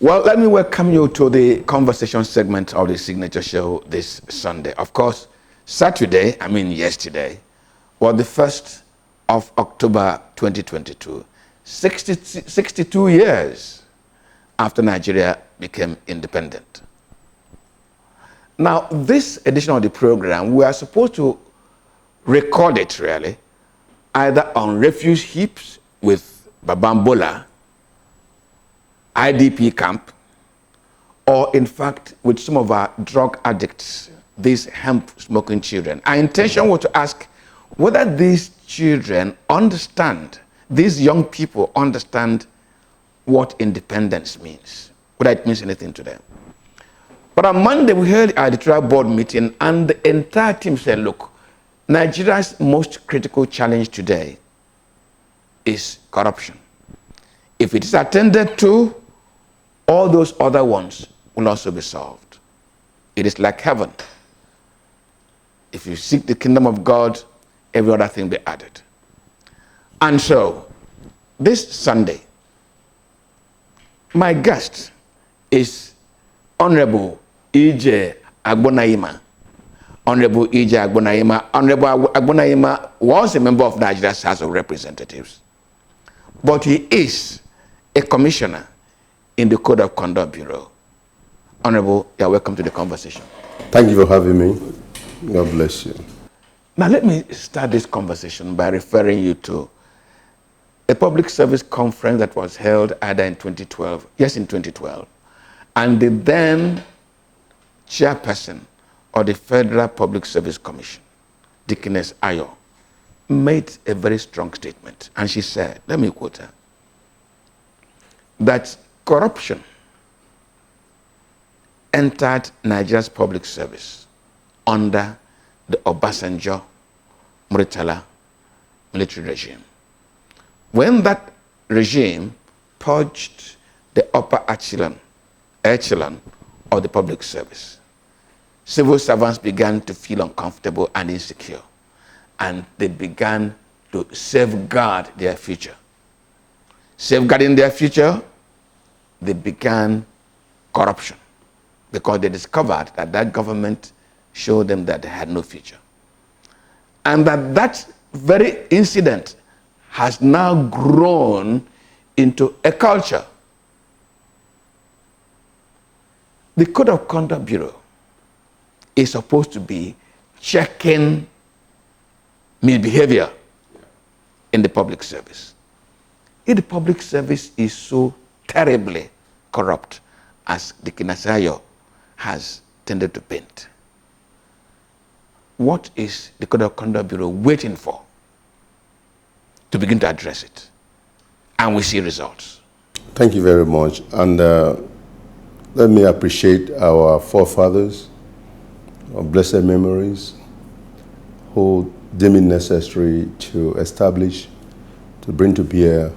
Well, let me welcome you to the conversation segment of the Signature Show this Sunday. Of course, yesterday, was the 1st of October 2022, 62 years after Nigeria became independent. Now, this edition of the program, we are supposed to record it really, either on refuse heaps with Babambola, IDP camp, or in fact with some of our drug addicts, these hemp smoking children. Our intention was to ask whether these children understand, these young people understand what independence means, whether it means anything to them. But on Monday, we held our editorial board meeting, and the entire team said, look, Nigeria's most critical challenge today is corruption. If it is attended to, all those other ones will also be solved. It is like heaven. If you seek the kingdom of God, every other thing be added. And so, this Sunday, my guest is Honorable E.J. Agbonayinma. Honorable E.J. Agbonayinma. Honorable Agbonayinma was a member of Nigeria's House of Representatives, but he is a commissioner in the Code of Conduct Bureau. Honorable, you are welcome to the conversation. Thank you for having me. God bless you. Now let me start this conversation by referring you to a public service conference that was held either in 2012, yes, in 2012, and the then chairperson of the Federal Public Service Commission, Dickiness Ayo, made a very strong statement. And she said, let me quote her, that corruption entered Nigeria's public service under the Obasanjo Muritala military regime. When that regime purged the upper echelon of the public service, civil servants began to feel uncomfortable and insecure, and they began to safeguard their future. Safeguarding their future, they began corruption because they discovered that that government showed them that they had no future. And that very incident has now grown into a culture. The Code of Conduct Bureau is supposed to be checking misbehavior in the public service. If the public service is so terribly corrupt as the Kinasayo has tended to paint, what is the Code of Conduct Bureau waiting for to begin to address it? And we see results. Thank you very much. And let me appreciate our forefathers, our blessed memories, who deemed it necessary to establish, to bring to bear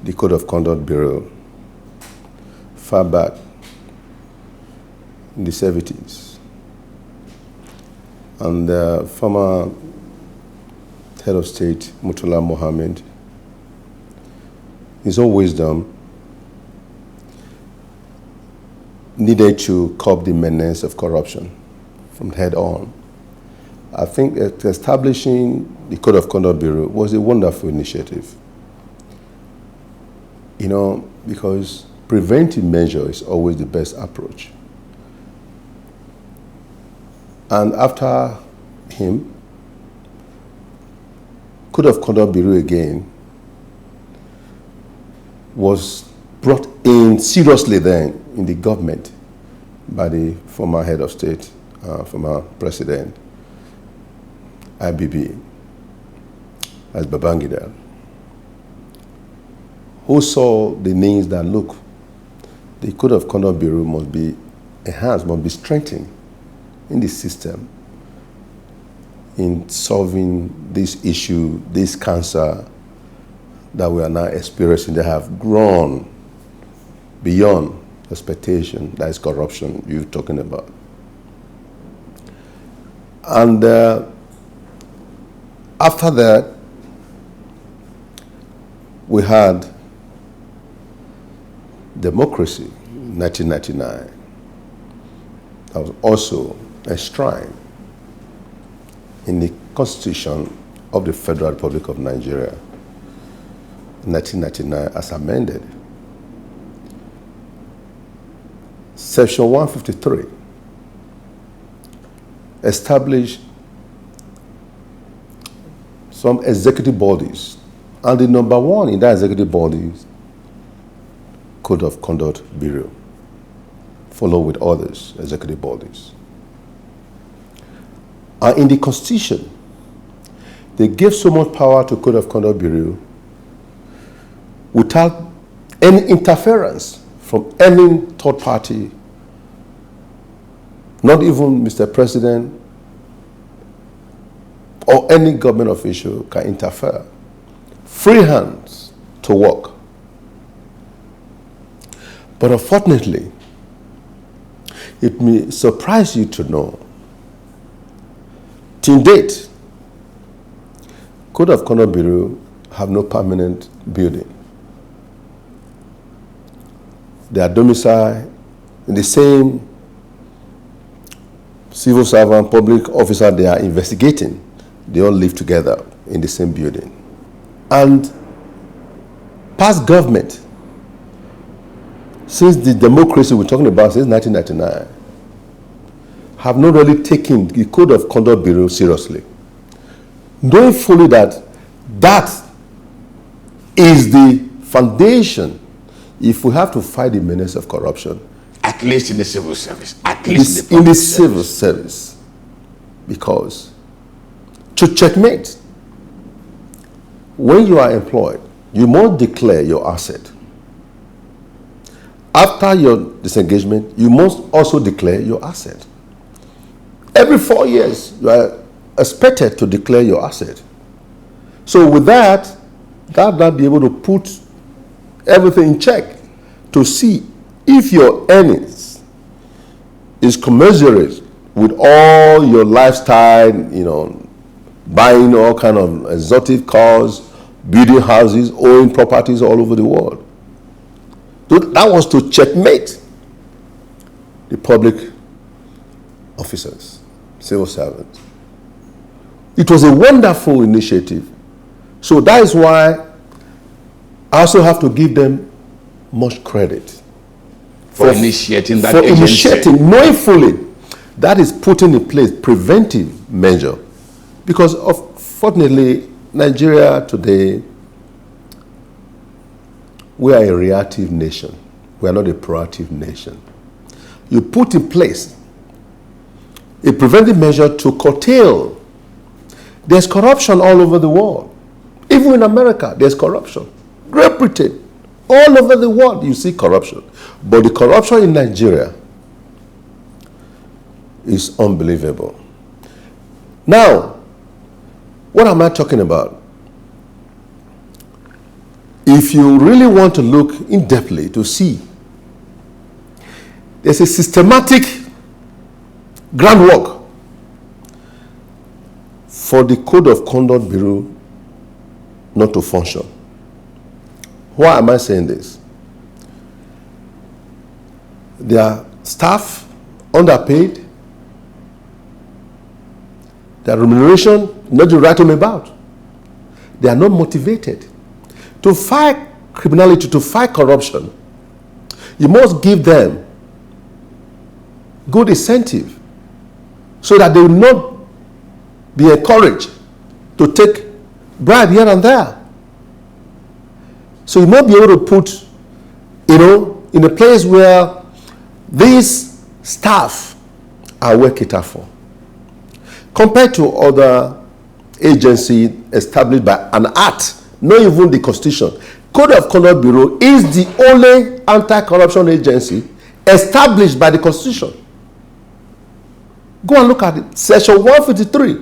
the Code of Conduct Bureau far back in the 70s. And the former head of state, Murtala Mohammed, his own wisdom, needed to curb the menace of corruption from head on. I think that establishing the Code of Conduct Bureau was a wonderful initiative. You know, because preventive measure is always the best approach. And after him, Code of Conduct Bureau again was brought in seriously then in the government by the former head of state, former president, IBB, as Babangida, who saw the needs that, look, the Code of Conduct Bureau must be enhanced, must be strengthened in the system in solving this issue, this cancer that we are now experiencing, that have grown beyond expectation, that is corruption you're talking about. And after that, we had democracy, 1999, that was also enshrined in the Constitution of the Federal Republic of Nigeria, 1999, as amended. Section 153 established some executive bodies, and the number one in that executive body, Code of Conduct Bureau, followed with others, executive bodies. And in the Constitution, they gave so much power to Code of Conduct Bureau without any interference from any third party, not even Mr. President or any government official can interfere. Free hands to work. But unfortunately, it may surprise you to know, till date, Code of Conduct Bureau have no permanent building. They are domiciled in the same civil servant, public officer they are investigating. They all live together in the same building. And past government, since the democracy we're talking about since 1999, have not really taken the Code of Conduct Bureau seriously, knowing fully that that is the foundation if we have to fight the menace of corruption. At least in the civil service. At least in the civil service. Because to checkmate, when you are employed, you must declare your asset. After your disengagement, you must also declare your asset. Every 4 years, you are expected to declare your asset. So with that be able to put everything in check to see if your earnings is commensurate with all your lifestyle, buying all kind of exotic cars, building houses, owning properties all over the world. So that was to checkmate the public officers, civil servants. It was a wonderful initiative. So that is why I also have to give them much credit for initiating that for agency. Initiating, knowing fully that is putting in place preventive measure. Because unfortunately, Nigeria today, we are a reactive nation. We are not a proactive nation. You put in place a preventive measure to curtail. There's corruption all over the world. Even in America, there's corruption. Great Britain, all over the world, you see corruption. But the corruption in Nigeria is unbelievable. Now, what am I talking about? If you really want to look in-depthly to see, there's a systematic groundwork for the Code of Conduct Bureau not to function. Why am I saying this? Their staff underpaid, their remuneration not to write them about. They are not motivated. To fight criminality, to fight corruption, you must give them good incentive so that they will not be encouraged to take bribe here and there. So you must be able to put, in a place where these staff are well catered for. Compared to other agencies established by an act, not even the Constitution, Code of Conduct Bureau is the only anti-corruption agency established by the Constitution. Go and look at it. Section 153,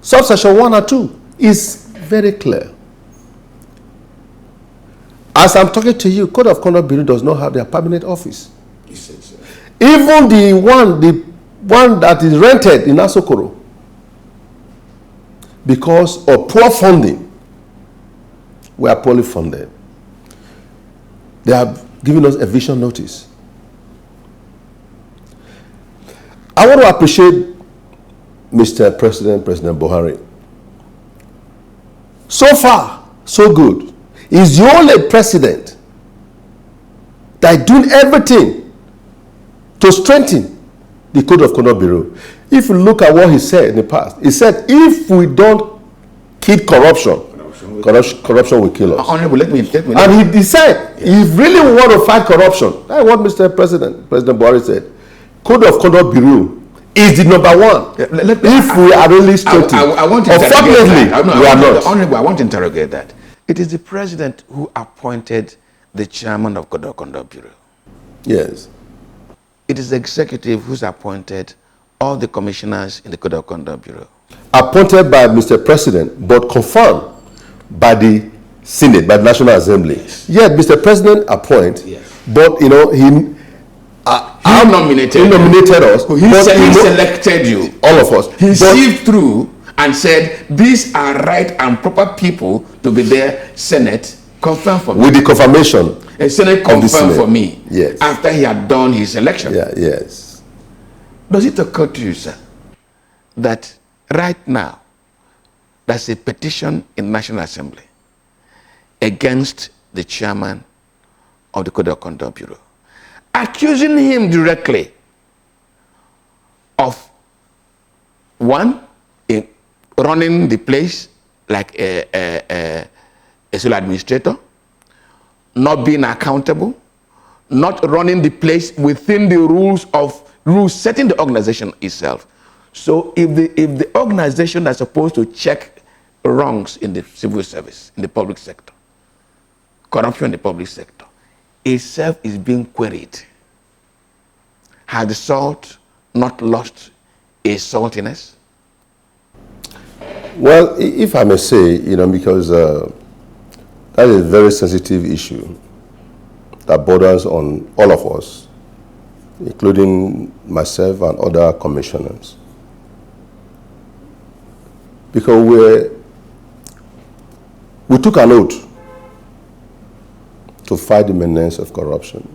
subsection 1 and 2 is very clear. As I'm talking to you, Code of Conduct Bureau does not have their permanent office. You said so. Even the one that is rented in Asokoro, because of poor funding, we are poorly funded. They have giving us eviction notice. I want to appreciate Mr. President, President Buhari. So far, so good. He's the only president that is doing everything to strengthen the Code of Conduct Bureau. If you look at what he said in the past, he said, if we don't kill corruption will kill us. Honorable, let me. And he said, if you really want to fight corruption, that's what Mr. President Buhari said. Code of Conduct Bureau is the number one. If we are really strengthened. I want to interrogate that. We are not. Honorable, I want to interrogate that. It is the president who appointed the chairman of Code of Conduct Bureau. Yes. It is the executive who's appointed all the commissioners in the Code of Conduct Bureau. Appointed by Mr. President, but confirmed by the Senate, by the National Assembly. Yes. Yet Mr. President appointed, yes, but he nominated us. He selected you. All of us. He sieved through and said, these are right and proper people to be there. Senate, confirm for me. With the confirmation. A Senate confirmed for me. Yes. After he had done his election. Yeah, yes. Does it occur to you, sir, that right now there's a petition in National Assembly against the chairman of the Code of Conduct Bureau, accusing him directly of, one, in running the place like a sole administrator, not being accountable, not running the place within the rules setting the organization itself. So if the organization that's supposed to check wrongs in the civil service, in the public sector, corruption in the public sector, itself is being queried, has the salt not lost its saltiness? Well, if I may say, because that is a very sensitive issue that borders on all of us, including myself and other commissioners. Because we took an oath to fight the menace of corruption.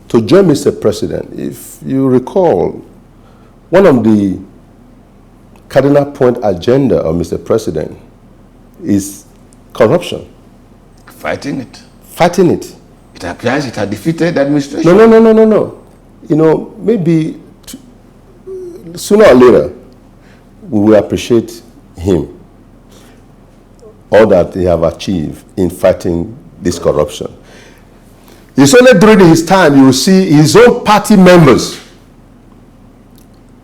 To join Mr. President, if you recall, one of the cardinal point agenda of Mr. President is corruption. Fighting it. Fighting it. It appears it had defeated the administration. No. Maybe sooner or later, we will appreciate him, all that he have achieved in fighting this corruption. It's only during his time you will see his own party members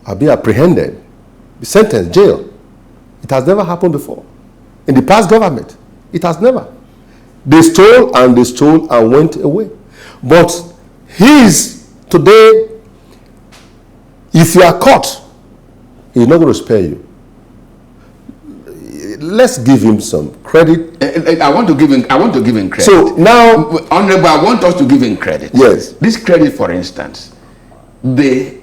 are being apprehended, sentenced, jail. It has never happened before. In the past government, it has never. They stole and went away. But today, if you are caught, he's not going to spare you. Let's give him some credit. I want to give him credit. So now, Honorable, I want us to give him credit. Yes. This credit, for instance, the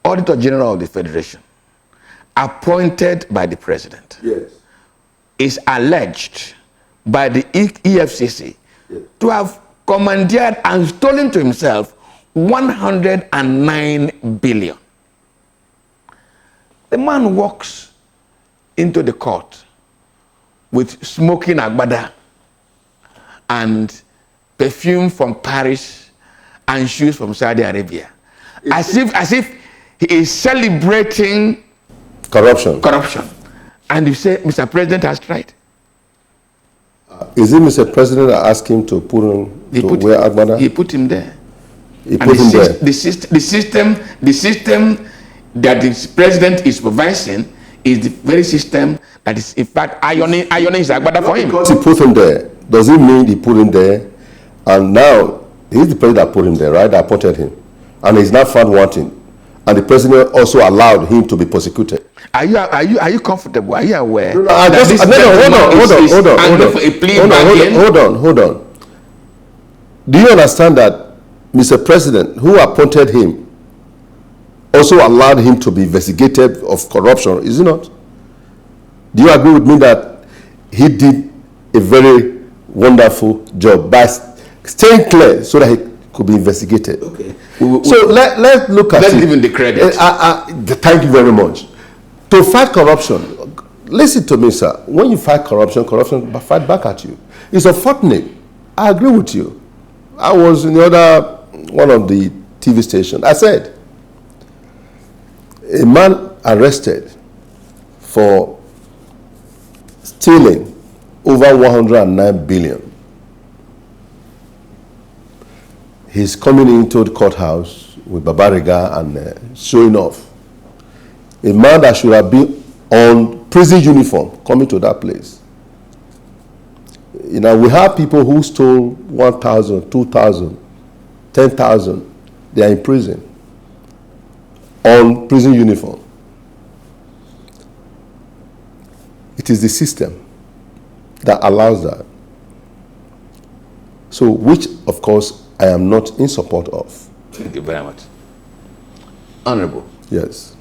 Auditor General of the Federation, appointed by the President, yes, is alleged by the EFCC, yes, to have commandeered and stolen to himself 109 billion. The man walks into the court with smoking agbada and perfume from Paris and shoes from Saudi Arabia, as if he is celebrating corruption. And you say, Mr. President has tried. Is it Mr. President that asked him to put him wear agbada? He put him there. The system that the president is supervising is the very system that is in fact ironing his agbada for him. Because he put him there, does it mean he put him there and now he's the president that put him there, right? That appointed him. And he's not found wanting. And the president also allowed him to be prosecuted. Are you comfortable? Are you aware? Hold on. Do you understand that Mr. President, who appointed him, also allowed him to be investigated of corruption, is it not? Do you agree with me that he did a very wonderful job by staying clear so that he could be investigated. Okay. So let's look at let's it. give him the credit. Thank you very much. To fight corruption, listen to me, sir. When you fight corruption, corruption fight back at you. It's unfortunate. I agree with you. I was in one of the TV stations. I said, a man arrested for stealing over 109 billion. He's coming into the courthouse with Babariga and showing off. A man that should have been on prison uniform coming to that place. You know, we have people who stole 1,000, 2,000, 10,000. They are in prison on prison uniform. It is the system that allows that. So, which, of course, I am not in support of. Thank you very much. Honorable. Yes.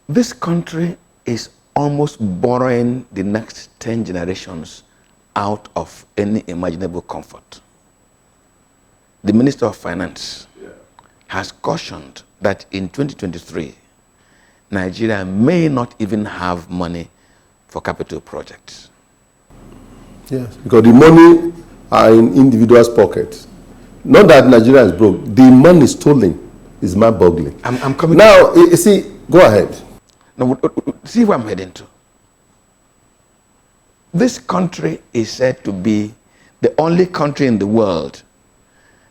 This country is almost borrowing the next 10 generations out of any imaginable comfort. The Minister of Finance has cautioned that in 2023, Nigeria may not even have money for capital projects. Yes, because the money are in individuals' pockets. Not that Nigeria is broke. The money stolen is mind-boggling. I'm coming. Now, you see, go ahead. Now, see where I'm heading to. This country is said to be the only country in the world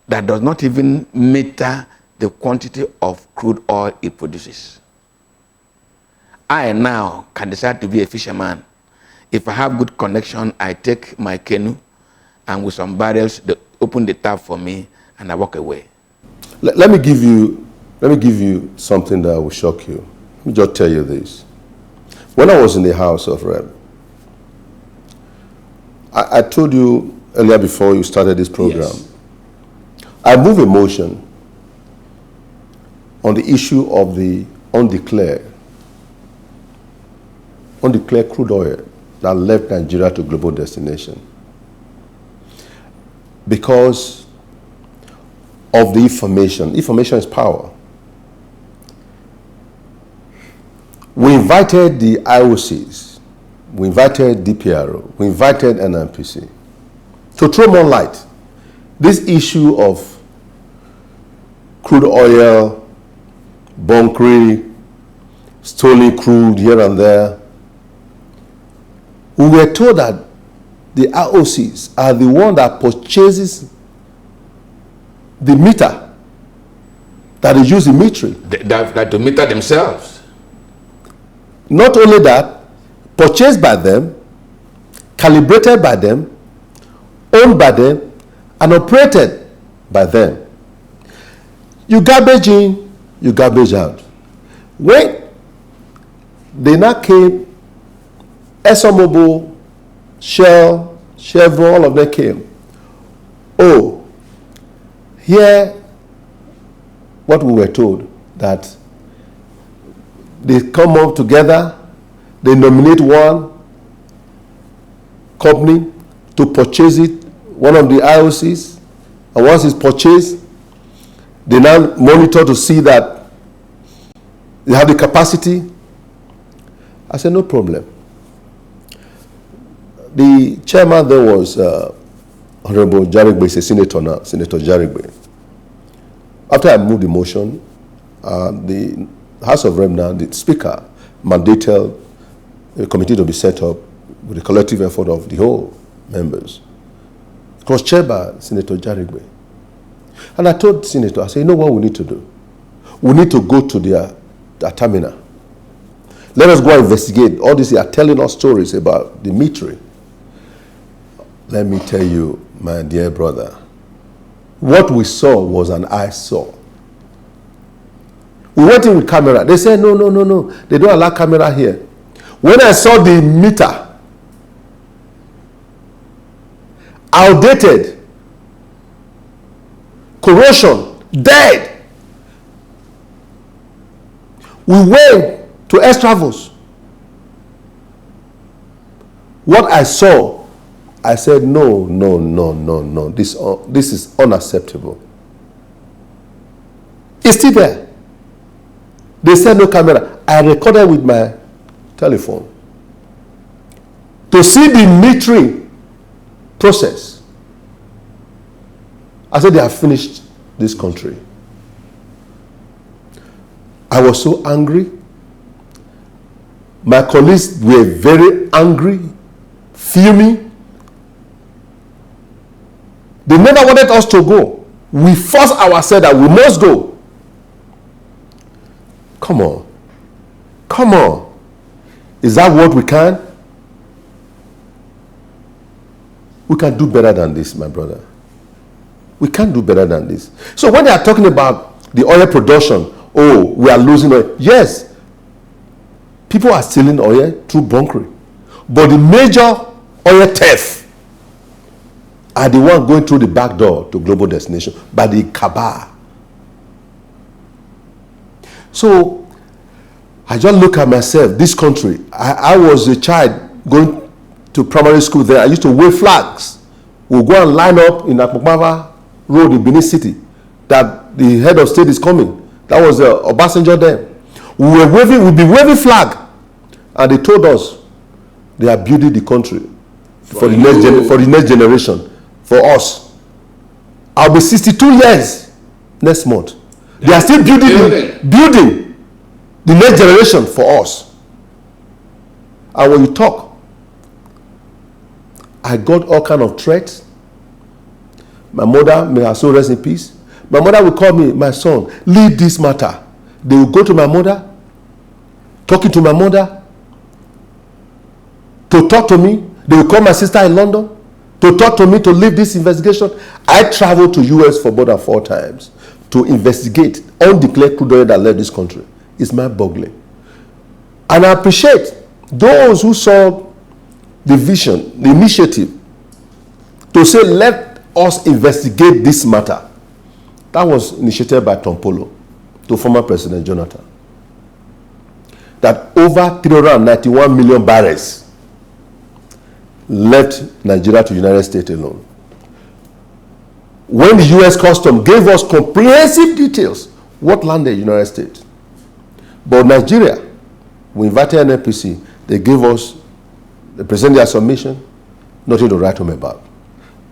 that does not even meter the quantity of crude oil it produces. I now can decide to be a fisherman. If I have good connection, I take my canoe and with some barrels, they open the tap for me and I walk away. Let me give you something that will shock you. Let me just tell you this. When I was in the House of Rep, I told you earlier before you started this program, yes. I moved a motion on the issue of the undeclared crude oil that left Nigeria to global destination. Because of the information. Information is power. We invited the IOCs, we invited DPRO, we invited NNPC to throw more light. This issue of crude oil, bunkering, stolen crude here and there. We were told that the IOCs are the one that purchases the meter that is used in metering. That to meter themselves. Not only that, purchased by them, calibrated by them, owned by them, and operated by them. You garbage in, you garbage out. When they now came, ExxonMobil, Shell, Chevron, all of them came. Oh, here, what we were told, that they come up together, they nominate one company to purchase it, one of the IOCs, and once it's purchased, they now monitor to see that they have the capacity. I said, no problem. The chairman there was Honorable Jarigbe, is a senator now, Senator Jarigbe. After I moved the motion, the House of Rep now, the Speaker mandated a committee to be set up with the collective effort of the whole members. It was chaired by Senator Jarigbe. And I told the Senator, I said, you know what we need to do? We need to go to their terminal. Let us go and investigate. All these are telling us stories about the metering. Let me tell you, my dear brother, what we saw was an eyesore. We went in with camera. They said, no. They don't allow camera here. When I saw the meter, outdated, corrosion, dead, we went to Extravos. What I saw, I said, no, no, no, no, no. This is unacceptable. It's still there. They said no camera. I recorded with my telephone. To see the metering process. I said they have finished this country. I was so angry. My colleagues were very angry, fuming. They never wanted us to go. We forced ourselves that we must go. Come on. Come on. Is that what we can? We can do better than this, my brother. We can't do better than this. So when they are talking about the oil production, oh, we are losing oil. Yes, people are stealing oil through bunkering. But the major oil theft are the one going through the back door to global destination by the cabal. So I just look at myself, this country. I was a child going to primary school there. I used to wave flags. We'll go and line up in Agbonayinma Road in Benin City that the head of state is coming. That was Obasanjo then. We'd be waving flag. And they told us they are building the country for the next generation, for us. I'll be 62 years next month. They are still building the next generation for us. And when you talk, I got all kind of threats. My mother, may her soul rest in peace. My mother will call me, my son, leave this matter. They will go to my mother, talking to my mother, to talk to me. They will call my sister in London to talk to me to leave this investigation. I traveled to US for more than 4 times to investigate undeclared crude oil that left this country. It's mind-boggling. And I appreciate those who saw the vision, the initiative, to say, let us investigate this matter. That was initiated by Tom Polo to former President Jonathan. That over 391 million barrels left Nigeria to the United States alone. When the US Customs gave us comprehensive details, what landed in the United States. But Nigeria, we invited NNPC, they gave us, they presented their submission, nothing to write home about.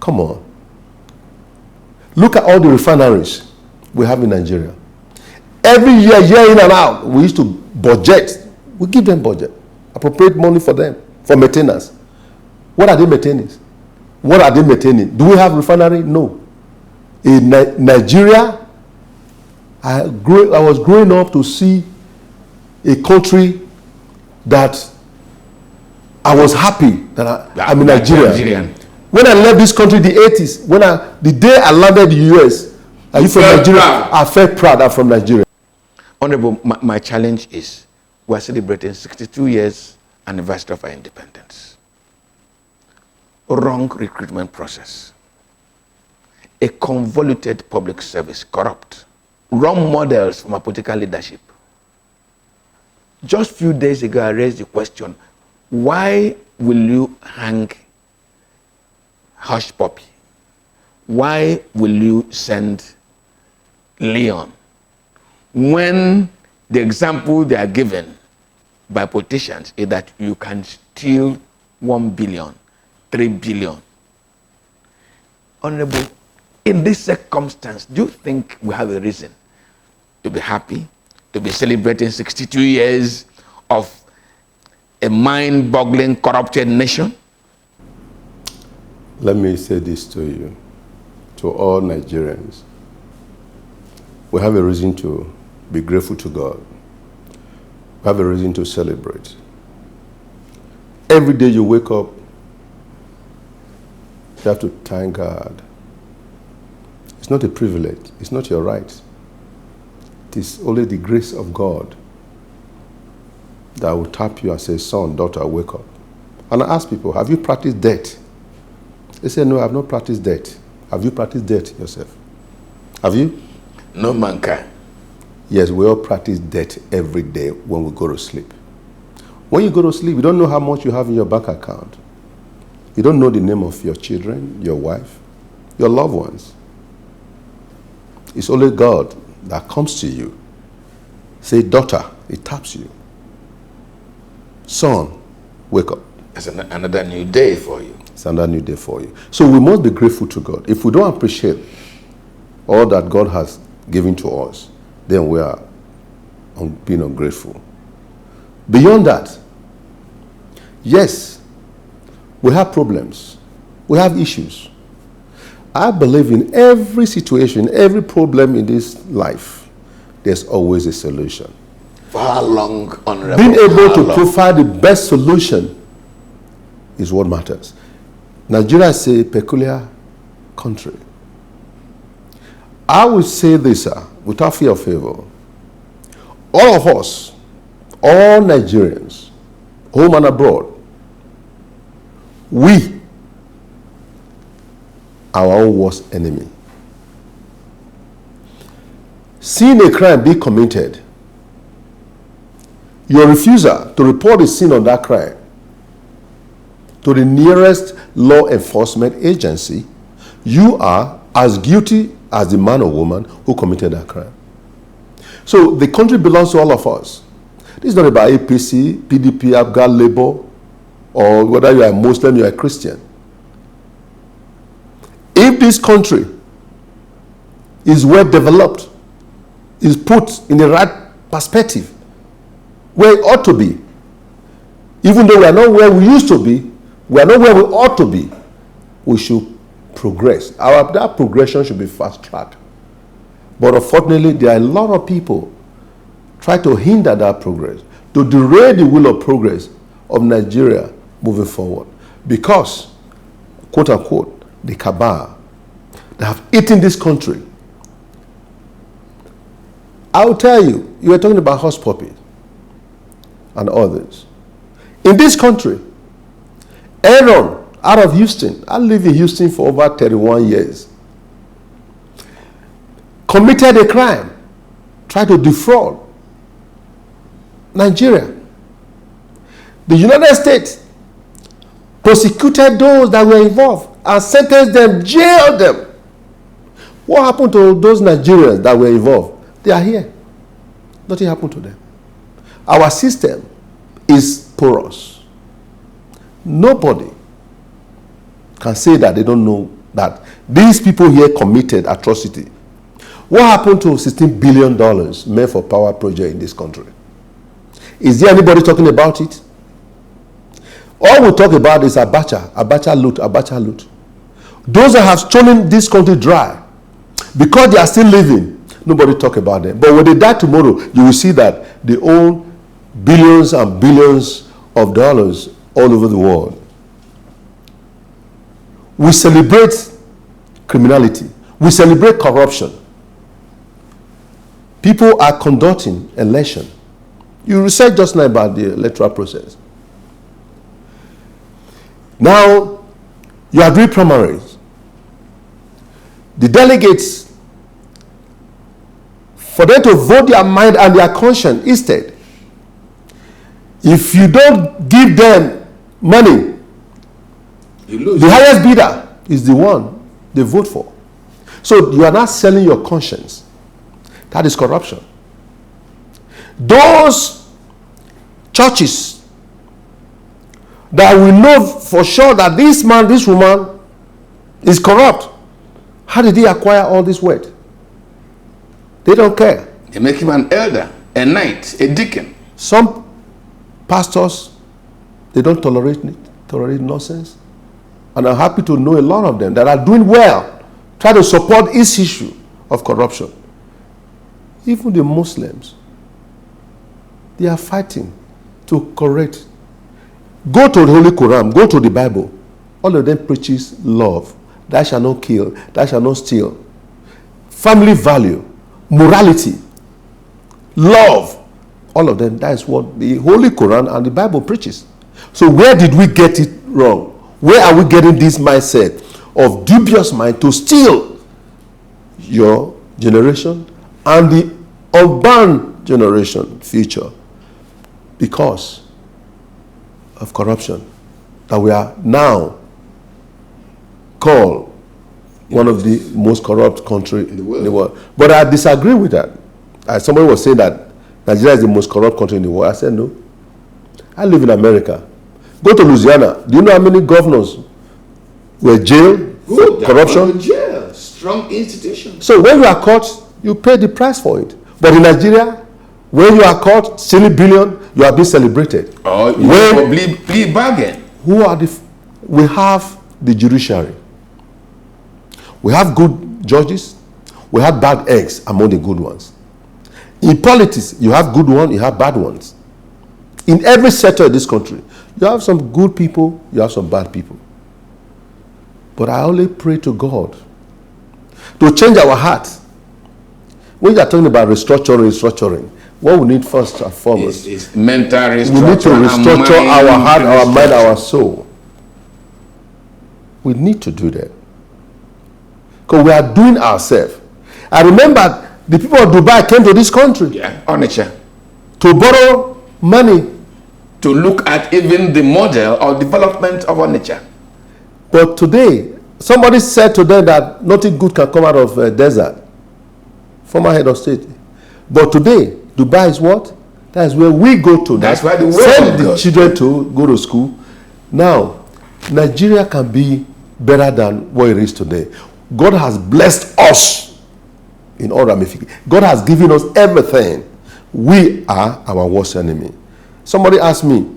Come on. Look at all the refineries we have in Nigeria. Every year, year in and out, we used to budget. We give them budget, appropriate money for them, for maintenance. What are they maintaining? What are they maintaining? Do we have refinery? No. In Nigeria, I was growing up to see a country that I was happy that I'm in Nigeria. Nigerian. When I left this country in the 80s, the day I landed in the US, are you from Nigeria? Proud. I felt proud I'm from Nigeria. Honorable, my challenge is we're celebrating 62 years anniversary of our independence. Wrong recruitment process. A convoluted public service, corrupt. Wrong models from our political leadership. Just a few days ago, I raised the question, why will you hang Hush Puppy? Why will you send Leon? When the example they are given by politicians is that you can steal 1 billion, 3 billion. Honorable, in this circumstance, do you think we have a reason to be happy, to be celebrating 62 years of a mind-boggling, corrupted nation? Let me say this to you, to all Nigerians. We have a reason to be grateful to God. We have a reason to celebrate. Every day you wake up, you have to thank God. It's not a privilege. It's not your right. It is only the grace of God that will tap you and say, son, daughter, wake up. And I ask people, have you practiced debt? They say, no, I have not practiced debt. Have you practiced debt yourself? Have you? No man can. Yes, we all practice debt every day when we go to sleep. When you go to sleep, you don't know how much you have in your bank account. You don't know the name of your children, your wife, your loved ones. It's only God that comes to you. Say, daughter, he taps you. Son, wake up. It's another new day for you. It's another new day for you. So we must be grateful to God. If we don't appreciate all that God has given to us, then we are being ungrateful. Beyond that, yes, we have problems. We have issues. I believe in every situation, every problem in this life, there's always a solution. For how long, Honorable? Being able to provide the best solution is what matters. Nigeria is a peculiar country. I will say this, without fear of favor. All of us, all Nigerians, home and abroad, we are our own worst enemy. Seeing a crime be committed, your refusal to report the scene of that crime to the nearest law enforcement agency, you are as guilty as the man or woman who committed that crime. So the country belongs to all of us. This is not about APC, PDP, Afghan Labour, or whether you are a Muslim, you are a Christian. If this country is well developed, is put in the right perspective, where it ought to be, even though we are not where we used to be, we are not where we ought to be, we should progress. That progression should be fast-tracked. But unfortunately, there are a lot of people try to hinder that progress, to derail the will of progress of Nigeria moving forward. Because, quote unquote, the cabal that have eaten this country. I will tell you, you were talking about hush puppies and others. In this country, Aaron out of Houston, I lived in Houston for over 31 years, committed a crime, tried to defraud Nigeria. The United States prosecuted those that were involved and sentenced them, jailed them. What happened to those Nigerians that were involved? They are here. Nothing happened to them. Our system is porous. Nobody can say that they don't know that these people here committed atrocity. What happened to $16 billion meant for power project in this country? Is there anybody talking about it? All we talk about is Abacha loot. Those that have stolen this country dry, because they are still living, nobody talk about them. But when they die tomorrow, you will see that they own billions and billions of dollars all over the world. We celebrate criminality. We celebrate corruption. People are conducting election. You said just now about the electoral process. Now, you are doing primaries. The delegates, for them to vote their mind and their conscience instead, if you don't give them money, you lose. The highest bidder is the one they vote for. So you are not selling your conscience. That is corruption. Those churches that we know for sure that this man, this woman is corrupt, how did he acquire all this wealth? They don't care. They make him an elder, a knight, a deacon. Some pastors, they don't tolerate nonsense. And I'm happy to know a lot of them that are doing well, try to support this issue of corruption. Even the Muslims, they are fighting to correct. Go to the Holy Quran, go to the Bible. All of them preaches love. Thou shalt not kill, thou shalt not steal. Family value, morality, love. All of them, that is what the Holy Quran and the Bible preaches. So where did we get it wrong? Where are we getting this mindset of dubious mind to steal your generation and the unborn generation future? Because of corruption that we are now called one of the most corrupt countries in the world. But I disagree with that. Somebody was saying that Nigeria is the most corrupt country in the world. I said no. I live in America. Go to Louisiana. Do you know how many governors were jailed for corruption? Jail. Strong institution. So when you are caught, you pay the price for it. But in Nigeria, when you are caught stealing billion, you are being celebrated. Oh, you plea bargain. We have the judiciary. We have good judges. We have bad eggs among the good ones. In politics, you have good ones, you have bad ones. In every sector of this country, you have some good people, you have some bad people. But I only pray to God to change our hearts. When you are talking about restructuring, what we need first and foremost is mental restructuring. We need to restructure our heart, our mind, our soul. We need to do that. Because we are doing ourselves. I remember the people of Dubai came to this country. Yeah, Onitsha. To borrow money. To look at even the model or development of Onitsha. But today, somebody said to them that nothing good can come out of a desert. Former head of state. But today, Dubai is what? That is where we go to. That's where the world send the goes. children to go to school. Now, Nigeria can be better than what it is today. God has blessed us in all ramifications. God has given us everything. We are our worst enemy. Somebody asked me,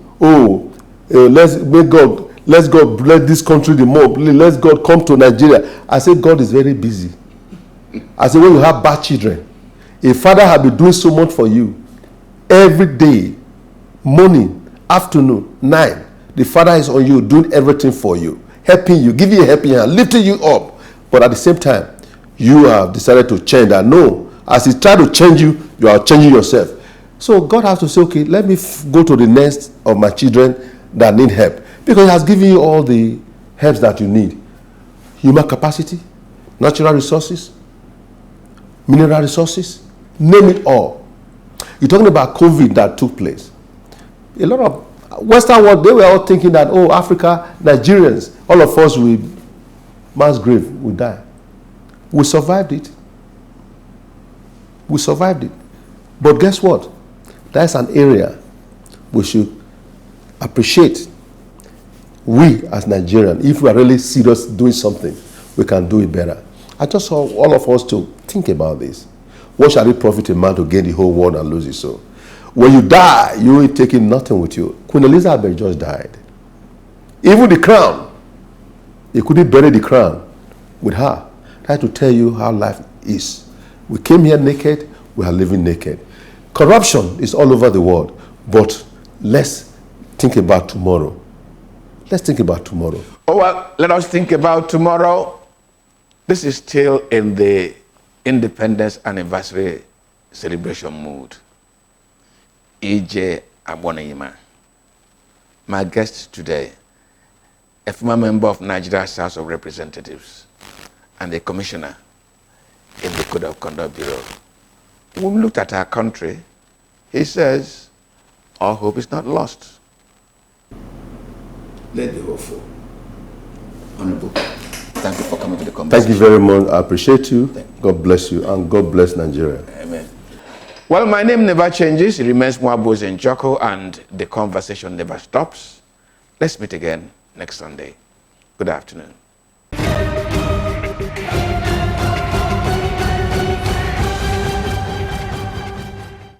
let's God bless this country the more. Let's God come to Nigeria. I said, God is very busy. I said, when you have bad children, a father has been doing so much for you. Every day, morning, afternoon, night, the father is on you doing everything for you, helping you, giving you a helping hand, lifting you up. But at the same time, you have decided to change that. No, as he tried to change you, you are changing yourself. So God has to say, okay, let me go to the nest of my children that need help. Because he has given you all the helps that you need. Human capacity, natural resources, mineral resources, name it all. You're talking about COVID that took place. A lot of Western world, they were all thinking that, Africa, Nigerians, all of us will mass grave, will die. We survived it. We survived it. But guess what? That's an area we should appreciate. We as Nigerians, if we are really serious doing something, we can do it better. I just want all of us to think about this. What shall it profit a man to gain the whole world and lose his soul? When you die, you ain't taking nothing with you. Queen Elizabeth just died. Even the crown, he couldn't bury the crown with her. I try to tell you how life is. We came here naked, we are living naked. Corruption is all over the world, but let's think about tomorrow. Let's think about tomorrow. Oh, well, let us think about tomorrow. This is still in the Independence Anniversary celebration mood. Agbonayinma. My guest today, a former member of Nigeria's House of Representatives and a commissioner in the Code of Conduct Bureau. When we looked at our country, he says, all hope is not lost. Let's be hopeful. Honorable, thank you for coming to the conversation. Thank you very much. I appreciate you. God bless you, and God bless Nigeria. Amen. Well, my name never changes. It remains Mwabos in Joko, and the conversation never stops. Let's meet again next Sunday. Good afternoon.